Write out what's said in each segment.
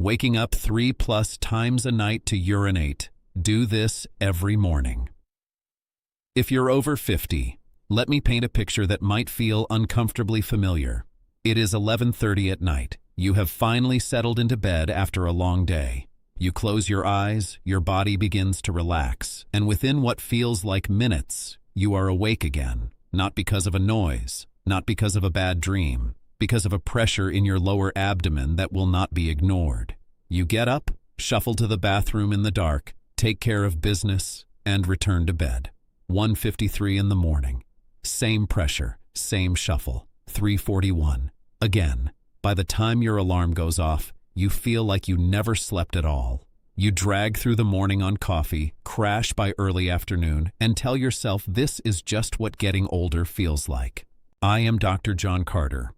waking up 3+ times a night to urinate. Do this every morning. If you're over 50, let me paint a picture that might feel uncomfortably familiar. It is 11:30 at night. You have finally settled into bed after a long day. You close your eyes, your body begins to relax, and within what feels like minutes, you are awake again. Not because of a noise, not because of a bad dream, because of a pressure in your lower abdomen that will not be ignored. You get up, shuffle to the bathroom in the dark, take care of business, and return to bed. 1:53 in the morning. Same pressure, same shuffle. 3:41. Again. By the time your alarm goes off, you feel like you never slept at all. You drag through the morning on coffee, crash by early afternoon, and tell yourself this is just what getting older feels like. I am Dr. John Carter,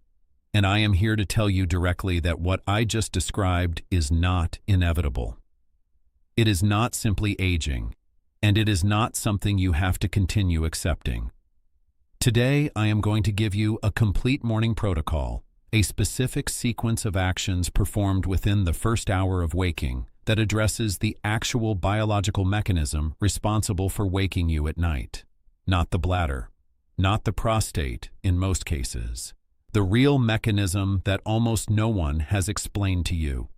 and I am here to tell you directly that what I just described is not inevitable. It is not simply aging, and it is not something you have to continue accepting. Today, I am going to give you a complete morning protocol, a specific sequence of actions performed within the first hour of waking that addresses the actual biological mechanism responsible for waking you at night. Not the bladder, not the prostate in most cases. The real mechanism that almost no one has explained to you.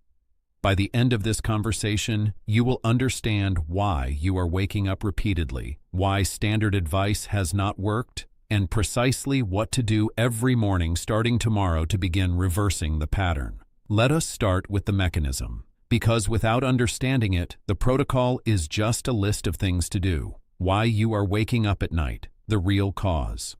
By the end of this conversation, you will understand why you are waking up repeatedly, why standard advice has not worked, and precisely what to do every morning starting tomorrow to begin reversing the pattern. Let us start with the mechanism, because without understanding it, the protocol is just a list of things to do. Why you are waking up at night, the real cause.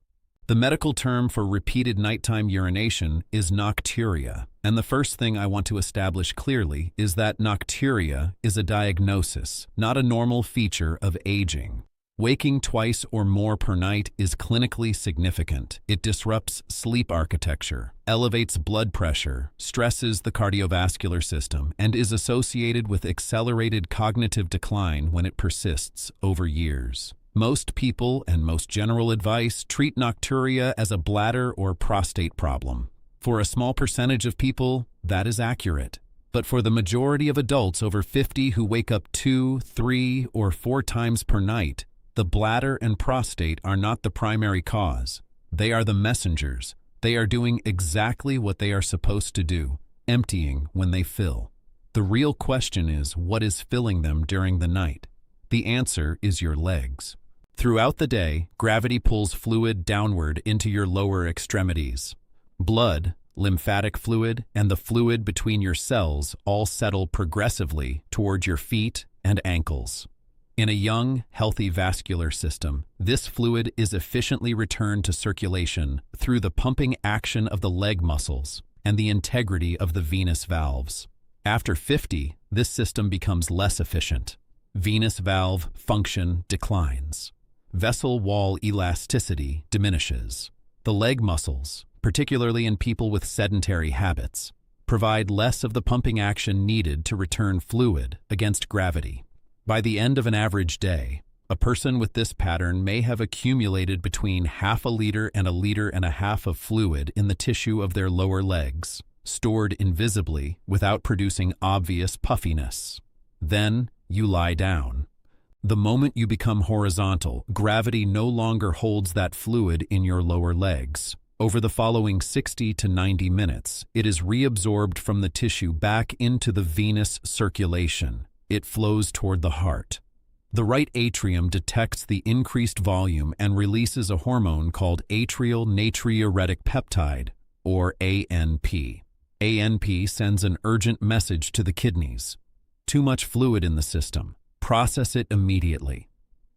The medical term for repeated nighttime urination is nocturia, and the first thing I want to establish clearly is that nocturia is a diagnosis, not a normal feature of aging. Waking twice or more per night is clinically significant. It disrupts sleep architecture, elevates blood pressure, stresses the cardiovascular system, and is associated with accelerated cognitive decline when it persists over years. Most people and most general advice treat nocturia as a bladder or prostate problem. For a small percentage of people, that is accurate. But for the majority of adults over 50 who wake up 2, 3, or 4 times per night, the bladder and prostate are not the primary cause. They are the messengers. They are doing exactly what they are supposed to do, emptying when they fill. The real question is, what is filling them during the night? The answer is your legs. Throughout the day, gravity pulls fluid downward into your lower extremities. Blood, lymphatic fluid, and the fluid between your cells all settle progressively toward your feet and ankles. In a young, healthy vascular system, this fluid is efficiently returned to circulation through the pumping action of the leg muscles and the integrity of the venous valves. After 50, this system becomes less efficient. Venous valve function declines. Vessel wall elasticity diminishes. The leg muscles, particularly in people with sedentary habits, provide less of the pumping action needed to return fluid against gravity. By the end of an average day, a person with this pattern may have accumulated between 1/2 liter and 1.5 liters of fluid in the tissue of their lower legs, stored invisibly without producing obvious puffiness. Then you lie down. The moment you become horizontal, gravity no longer holds that fluid in your lower legs. Over the following 60 to 90 minutes, it is reabsorbed from the tissue back into the venous circulation. It flows toward the heart. The right atrium detects the increased volume and releases a hormone called atrial natriuretic peptide, or ANP. ANP sends an urgent message to the kidneys. Too much fluid in the system. Process it immediately.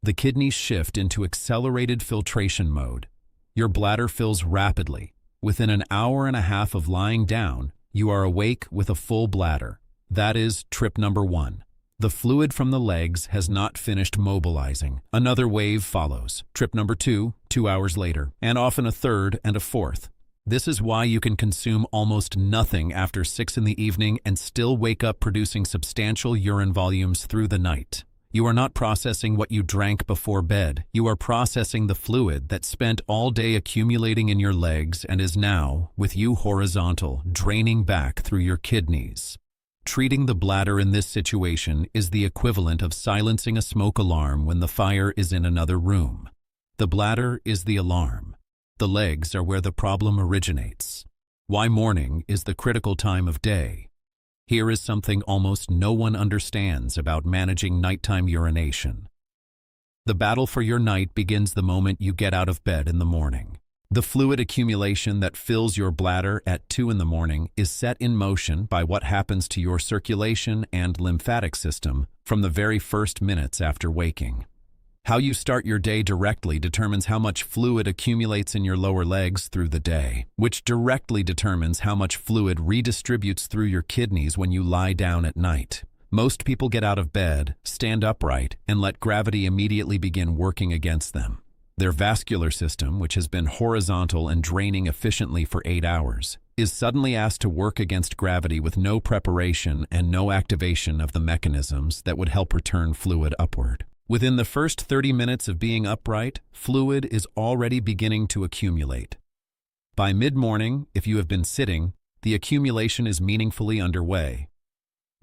The kidneys shift into accelerated filtration mode. Your bladder fills rapidly. Within an hour and a half of lying down, you are awake with a full bladder. That is trip number 1. The fluid from the legs has not finished mobilizing. Another wave follows. Trip number 2, 2 hours later, and often a third and a fourth. This is why you can consume almost nothing after 6 in the evening and still wake up producing substantial urine volumes through the night. You are not processing what you drank before bed. You are processing the fluid that spent all day accumulating in your legs and is now, with you horizontal, draining back through your kidneys. Treating the bladder in this situation is the equivalent of silencing a smoke alarm when the fire is in another room. The bladder is the alarm. The legs are where the problem originates. Why morning is the critical time of day. Here is something almost no one understands about managing nighttime urination. The battle for your night begins the moment you get out of bed in the morning. The fluid accumulation that fills your bladder at 2 in the morning is set in motion by what happens to your circulation and lymphatic system from the very first minutes after waking. How you start your day directly determines how much fluid accumulates in your lower legs through the day, which directly determines how much fluid redistributes through your kidneys when you lie down at night. Most people get out of bed, stand upright, and let gravity immediately begin working against them. Their vascular system, which has been horizontal and draining efficiently for 8 hours, is suddenly asked to work against gravity with no preparation and no activation of the mechanisms that would help return fluid upward. Within the first 30 minutes of being upright, fluid is already beginning to accumulate. By mid-morning, if you have been sitting, the accumulation is meaningfully underway.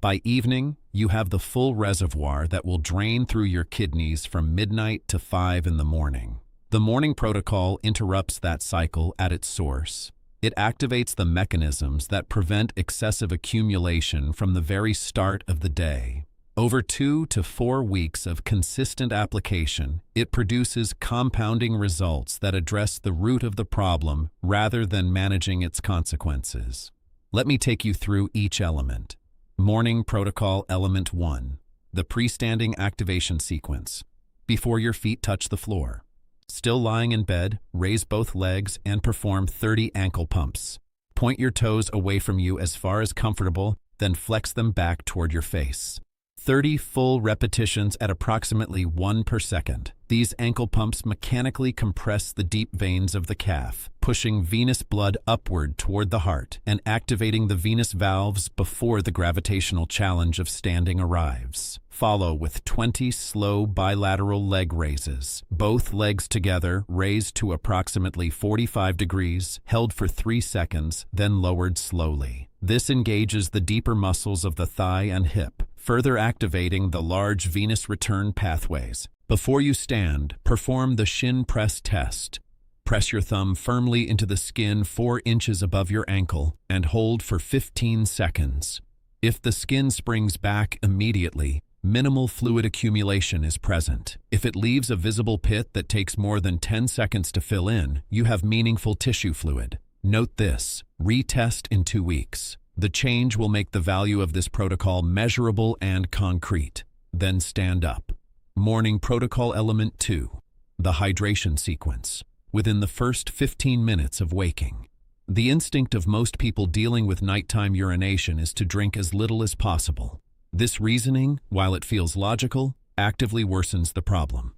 By evening, you have the full reservoir that will drain through your kidneys from midnight to 5 in the morning. The morning protocol interrupts that cycle at its source. It activates the mechanisms that prevent excessive accumulation from the very start of the day. Over 2 to 4 weeks of consistent application, it produces compounding results that address the root of the problem rather than managing its consequences. Let me take you through each element. Morning Protocol Element 1. The Pre-Standing Activation Sequence. Before your feet touch the floor. Still lying in bed, raise both legs and perform 30 ankle pumps. Point your toes away from you as far as comfortable, then flex them back toward your face. 30 full repetitions at approximately 1 per second. These ankle pumps mechanically compress the deep veins of the calf, pushing venous blood upward toward the heart and activating the venous valves before the gravitational challenge of standing arrives. Follow with 20 slow bilateral leg raises. Both legs together raised to approximately 45 degrees, held for 3 seconds, then lowered slowly. This engages the deeper muscles of the thigh and hip, further activating the large venous return pathways. Before you stand, perform the shin press test. Press your thumb firmly into the skin 4 inches above your ankle and hold for 15 seconds. If the skin springs back immediately, minimal fluid accumulation is present. If it leaves a visible pit that takes more than 10 seconds to fill in, you have meaningful tissue fluid. Note this: retest in 2 weeks. The change will make the value of this protocol measurable and concrete. Then stand up. Morning Protocol Element 2. The Hydration Sequence. Within the first 15 minutes of waking. The instinct of most people dealing with nighttime urination is to drink as little as possible. This reasoning, while it feels logical, actively worsens the problem.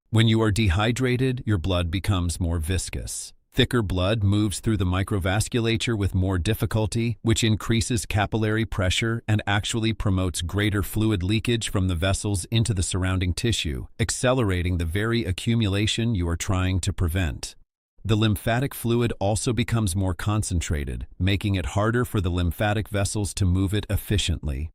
When you are dehydrated, your blood becomes more viscous. Thicker blood moves through the microvasculature with more difficulty, which increases capillary pressure and actually promotes greater fluid leakage from the vessels into the surrounding tissue, accelerating the very accumulation you are trying to prevent. The lymphatic fluid also becomes more concentrated, making it harder for the lymphatic vessels to move it efficiently.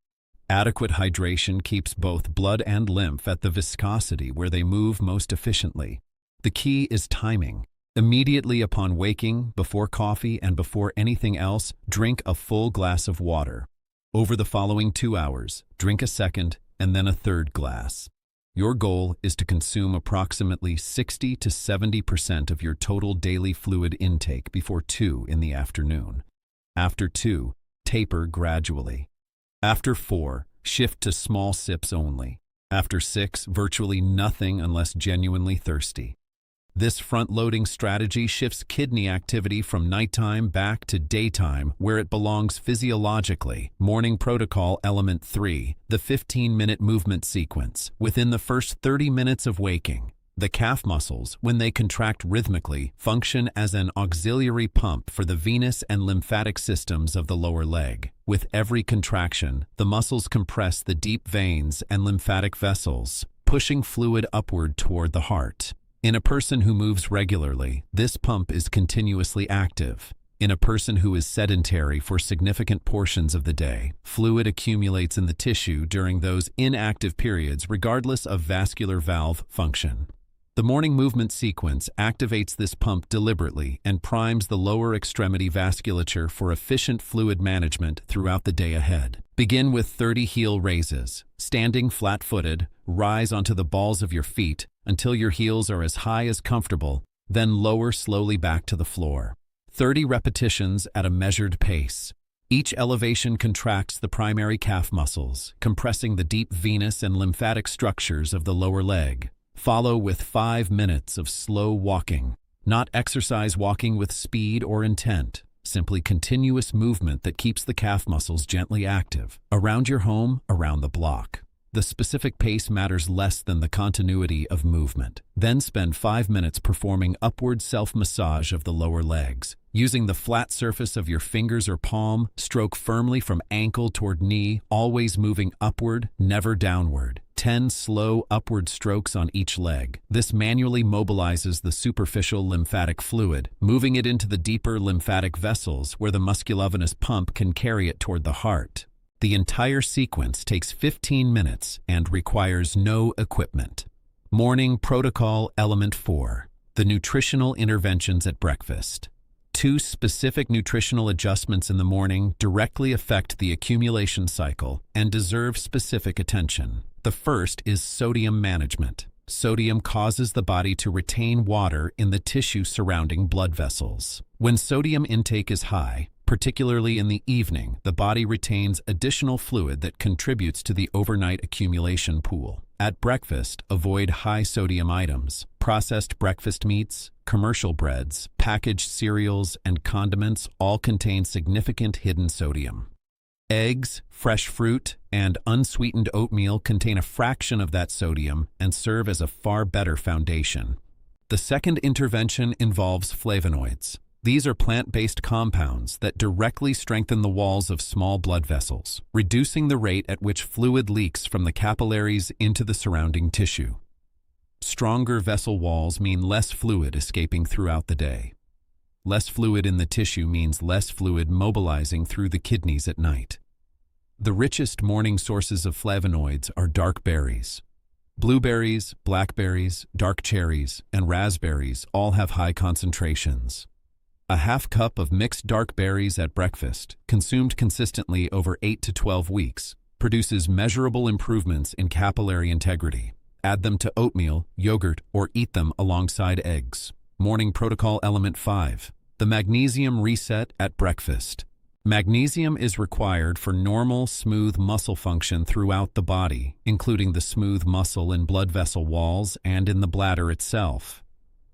Adequate hydration keeps both blood and lymph at the viscosity where they move most efficiently. The key is timing. Immediately upon waking, before coffee and before anything else, drink a full glass of water. Over the following 2 hours, drink a second and then a third glass. Your goal is to consume approximately 60 to 70% of your total daily fluid intake before 2 in the afternoon. After 2, taper gradually. After 4, shift to small sips only. After 6, virtually nothing unless genuinely thirsty. This front-loading strategy shifts kidney activity from nighttime back to daytime where it belongs physiologically. Morning Protocol Element 3, the 15-minute movement sequence. Within the first 30 minutes of waking, the calf muscles, when they contract rhythmically, function as an auxiliary pump for the venous and lymphatic systems of the lower leg. With every contraction, the muscles compress the deep veins and lymphatic vessels, pushing fluid upward toward the heart. In a person who moves regularly, this pump is continuously active. In a person who is sedentary for significant portions of the day, fluid accumulates in the tissue during those inactive periods regardless of vascular valve function. The morning movement sequence activates this pump deliberately and primes the lower extremity vasculature for efficient fluid management throughout the day ahead. Begin with 30 heel raises. Standing flat-footed, rise onto the balls of your feet until your heels are as high as comfortable, then lower slowly back to the floor. 30 repetitions at a measured pace. Each elevation contracts the primary calf muscles, compressing the deep venous and lymphatic structures of the lower leg. Follow with 5 minutes of slow walking, not exercise walking with speed or intent, simply continuous movement that keeps the calf muscles gently active. Around your home, around the block. The specific pace matters less than the continuity of movement. Then spend 5 minutes performing upward self-massage of the lower legs. Using the flat surface of your fingers or palm, stroke firmly from ankle toward knee, always moving upward, never downward. 10 slow upward strokes on each leg. This manually mobilizes the superficial lymphatic fluid, moving it into the deeper lymphatic vessels where the musculovenous pump can carry it toward the heart. The entire sequence takes 15 minutes and requires no equipment. Morning Protocol Element 4. The nutritional interventions at breakfast. 2 specific nutritional adjustments in the morning directly affect the accumulation cycle and deserve specific attention. The first is sodium management. Sodium causes the body to retain water in the tissue surrounding blood vessels. When sodium intake is high, particularly in the evening, the body retains additional fluid that contributes to the overnight accumulation pool. At breakfast, avoid high sodium items. Processed breakfast meats, commercial breads, packaged cereals, and condiments all contain significant hidden sodium. Eggs, fresh fruit, and unsweetened oatmeal contain a fraction of that sodium and serve as a far better foundation. The second intervention involves flavonoids. These are plant-based compounds that directly strengthen the walls of small blood vessels, reducing the rate at which fluid leaks from the capillaries into the surrounding tissue. Stronger vessel walls mean less fluid escaping throughout the day. Less fluid in the tissue means less fluid mobilizing through the kidneys at night. The richest morning sources of flavonoids are dark berries. Blueberries, blackberries, dark cherries, and raspberries all have high concentrations. A half cup of mixed dark berries at breakfast, consumed consistently over 8 to 12 weeks, produces measurable improvements in capillary integrity. Add them to oatmeal, yogurt, or eat them alongside eggs. Morning Protocol Element 5. The magnesium reset at breakfast. Magnesium is required for normal, smooth muscle function throughout the body, including the smooth muscle and blood vessel walls and in the bladder itself.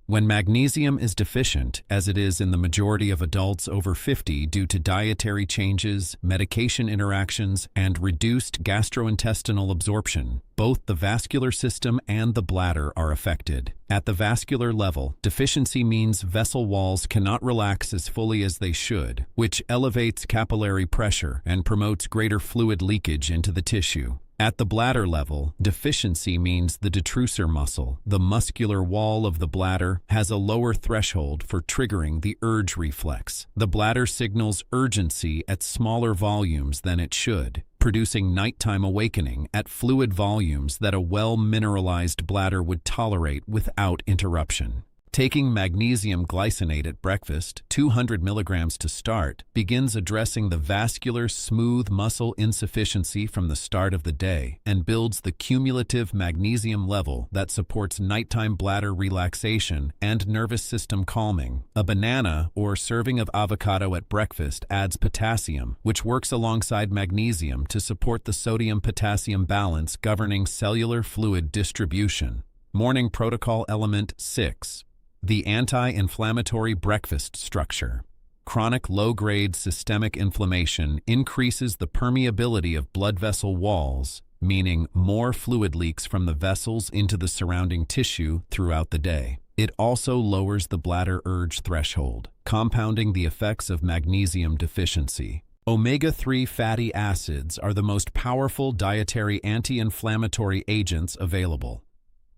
When magnesium is deficient, as it is in the majority of adults over 50 due to dietary changes, medication interactions, and reduced gastrointestinal absorption, both the vascular system and the bladder are affected. At the vascular level, deficiency means vessel walls cannot relax as fully as they should, which elevates capillary pressure and promotes greater fluid leakage into the tissue. At the bladder level, deficiency means the detrusor muscle, the muscular wall of the bladder, has a lower threshold for triggering the urge reflex. The bladder signals urgency at smaller volumes than it should, producing nighttime awakening at fluid volumes that a well-mineralized bladder would tolerate without interruption. Taking magnesium glycinate at breakfast, 200 milligrams to start, begins addressing the vascular smooth muscle insufficiency from the start of the day and builds the cumulative magnesium level that supports nighttime bladder relaxation and nervous system calming. A banana or serving of avocado at breakfast adds potassium, which works alongside magnesium to support the sodium-potassium balance governing cellular fluid distribution. Morning Protocol Element 6. The anti-inflammatory breakfast structure. Chronic low-grade systemic inflammation increases the permeability of blood vessel walls, meaning more fluid leaks from the vessels into the surrounding tissue throughout the day. It also lowers the bladder urge threshold, compounding the effects of magnesium deficiency. Omega-3 fatty acids are the most powerful dietary anti-inflammatory agents available.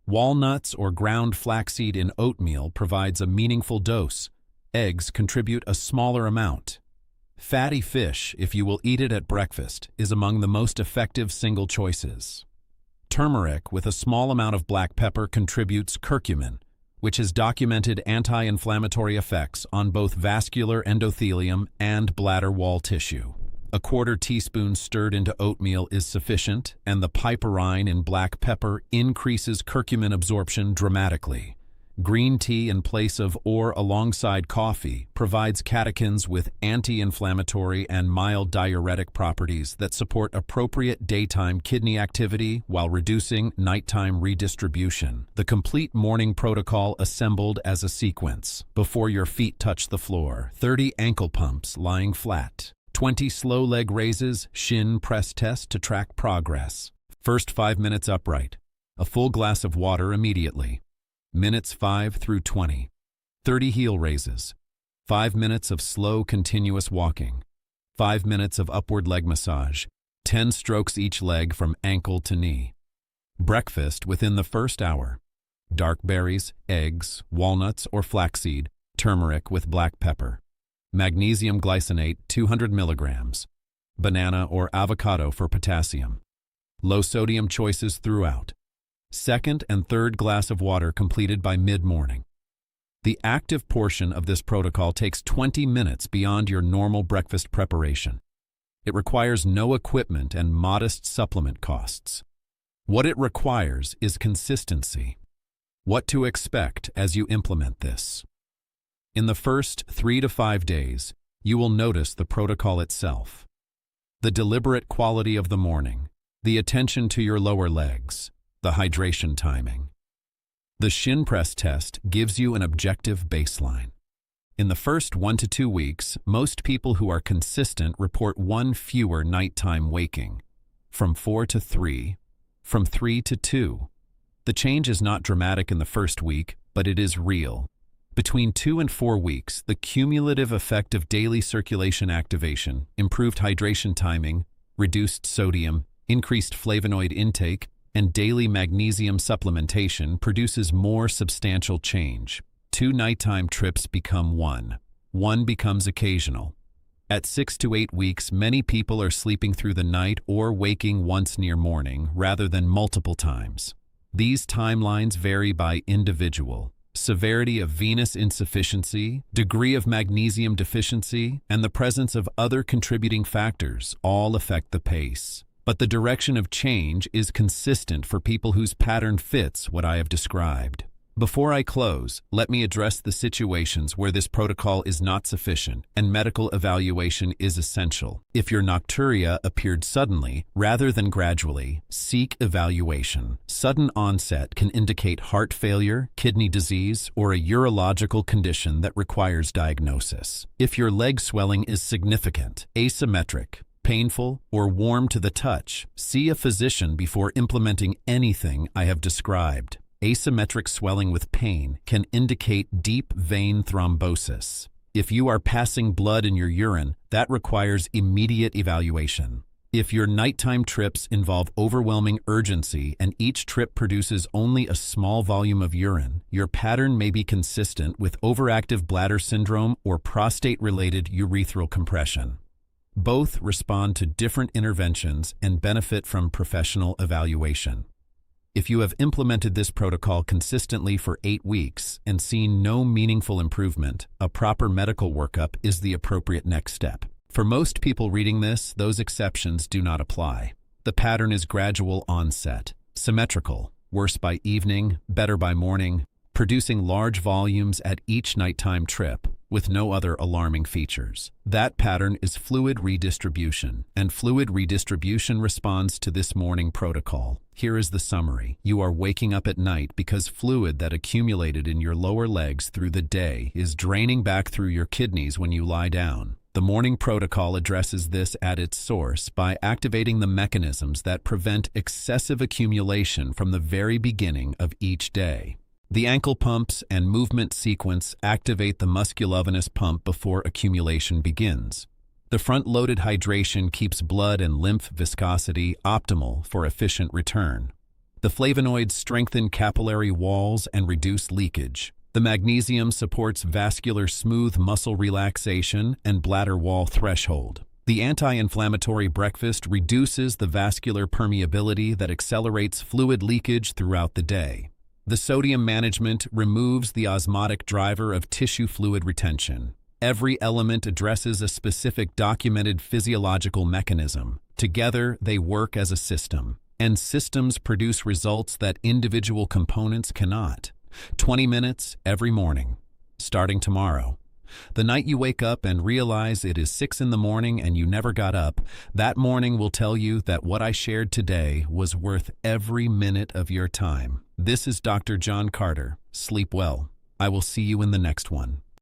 Walnuts or ground flaxseed in oatmeal provides a meaningful dose. Eggs contribute a smaller amount. Fatty fish, if you will eat it at breakfast, is among the most effective single choices. Turmeric with a small amount of black pepper contributes curcumin, which has documented anti-inflammatory effects on both vascular endothelium and bladder wall tissue. A quarter teaspoon stirred into oatmeal is sufficient, and the piperine in black pepper increases curcumin absorption dramatically. Green tea in place of or alongside coffee provides catechins with anti-inflammatory and mild diuretic properties that support appropriate daytime kidney activity while reducing nighttime redistribution. The complete morning protocol assembled as a sequence. Before your feet touch the floor, 30 ankle pumps lying flat. 20 slow leg raises, shin press test to track progress. First 5 minutes upright. A full glass of water immediately. Minutes 5 through 20. 30 heel raises. 5 minutes of slow continuous walking. 5 minutes of upward leg massage. 10 strokes each leg from ankle to knee. Breakfast within the first hour. Dark berries, eggs, walnuts or flaxseed, turmeric with black pepper. Magnesium glycinate 200 milligrams. Banana or avocado for potassium. Low sodium choices throughout. Second and third glass of water completed by mid-morning. The active portion of this protocol takes 20 minutes beyond your normal breakfast preparation. It requires no equipment and modest supplement costs. What it requires is consistency. What to expect as you implement this. In the first 3 to 5 days, you will notice the protocol itself. The deliberate quality of the morning, the attention to your lower legs, the hydration timing. The shin press test gives you an objective baseline. In the first 1 to 2 weeks, most people who are consistent report 1 fewer nighttime waking, from 4 to 3, from 3 to 2. The change is not dramatic in the first week, but it is real. Between 2 and 4 weeks, the cumulative effect of daily circulation activation, improved hydration timing, reduced sodium, increased flavonoid intake, and daily magnesium supplementation produces more substantial change. 2 nighttime trips become 1. 1 becomes occasional. At 6 to 8 weeks, many people are sleeping through the night or waking once near morning rather than multiple times. These timelines vary by individual. Severity of venous insufficiency, degree of magnesium deficiency, and the presence of other contributing factors all affect the pace. But the direction of change is consistent for people whose pattern fits what I have described. Before I close, let me address the situations where this protocol is not sufficient and medical evaluation is essential. If your nocturia appeared suddenly rather than gradually, seek evaluation. Sudden onset can indicate heart failure, kidney disease, or a urological condition that requires diagnosis. If your leg swelling is significant, asymmetric, painful, or warm to the touch, see a physician before implementing anything I have described. Asymmetric swelling with pain can indicate deep vein thrombosis. If you are passing blood in your urine, that requires immediate evaluation. If your nighttime trips involve overwhelming urgency and each trip produces only a small volume of urine, your pattern may be consistent with overactive bladder syndrome or prostate-related urethral compression. Both respond to different interventions and benefit from professional evaluation. If you have implemented this protocol consistently for 8 weeks and seen no meaningful improvement, a proper medical workup is the appropriate next step. For most people reading this, those exceptions do not apply. The pattern is gradual onset, symmetrical, worse by evening, better by morning, producing large volumes at each nighttime trip, with no other alarming features. That pattern is fluid redistribution, and fluid redistribution responds to this morning protocol. Here is the summary. You are waking up at night because fluid that accumulated in your lower legs through the day is draining back through your kidneys when you lie down. The morning protocol addresses this at its source by activating the mechanisms that prevent excessive accumulation from the very beginning of each day. The ankle pumps and movement sequence activate the musculovenous pump before accumulation begins. The front-loaded hydration keeps blood and lymph viscosity optimal for efficient return. The flavonoids strengthen capillary walls and reduce leakage. The magnesium supports vascular smooth muscle relaxation and bladder wall threshold. The anti-inflammatory breakfast reduces the vascular permeability that accelerates fluid leakage throughout the day. The sodium management removes the osmotic driver of tissue fluid retention. Every element addresses a specific documented physiological mechanism. Together, they work as a system, and systems produce results that individual components cannot. 20 minutes every morning, starting tomorrow. The night you wake up and realize it is 6 in the morning and you never got up, that morning will tell you that what I shared today was worth every minute of your time. This is Dr. John Carter. Sleep well. I will see you in the next one.